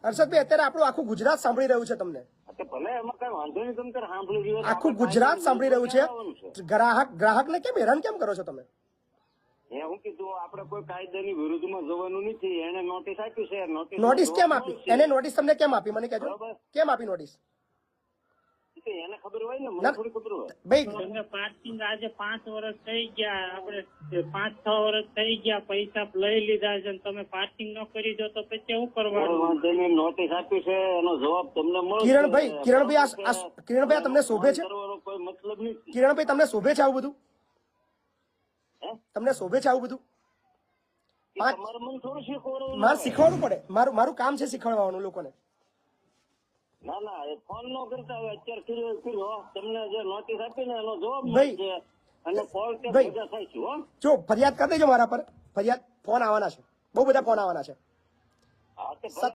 હર્ષદભાઈ અત્યારે આપણું આખું ગુજરાત સાંભળી રહ્યું છે તમને, ભલે એમાં કઈ વાંધો નહીં, તમે તારે સાંભળી રહ્યો છો. આખું ગુજરાત સાંભળી રહ્યું છે. ગ્રાહકને કેમ હેરાન કેમ કરો છો તમે? એ હું કીધું આપણે કોઈ કાયદાની વિરુદ્ધમાં જવાનું નથી. એને નોટિસ આપી છે. નોટિસ કેમ આપી? એને નોટિસ તમને કેમ આપી મને કહેજો, કેમ આપી નોટિસ? એને ખબર હોય ને, મને થોડી ખબર હોય. ભાઈ પાર્કિંગ આજે 5 વર્ષ થઈ ગયા, આપણે 5-6 વર્ષ થઈ ગયા, પૈસા લઈ લીધા છે, તમે પાર્કિંગ ન કરી દો તો પછી શું કરવાનું? નોટિસ આપી છે, એનો જવાબ તમને મળે. કિરણભાઈ તમને શોભે છે? કોઈ મતલબ નહીં. કિરણભાઈ તમને શોભે છે આવું બધું? તમને શોભે છે આવું બધું? મારે મને થોડું શીખવાનું. મારે શીખવાડવું પડે, મારું કામ છે શીખવાડવાનું લોકોને. ના ના, એ ફોન નો કરતા હવે અત્યારે કર્યો તમને જે નોટિસ આપી ને એનો જવાબ ભાઈ, મળશે અને કોર્ટ કે ભાઈ, સજા થાય છે. હો, જો ફરિયાદ કરી દેજો મારા પર, ફરિયાદ ફોન આવવાના છે, બહુ બધા ફોન આવવાના છે. હા,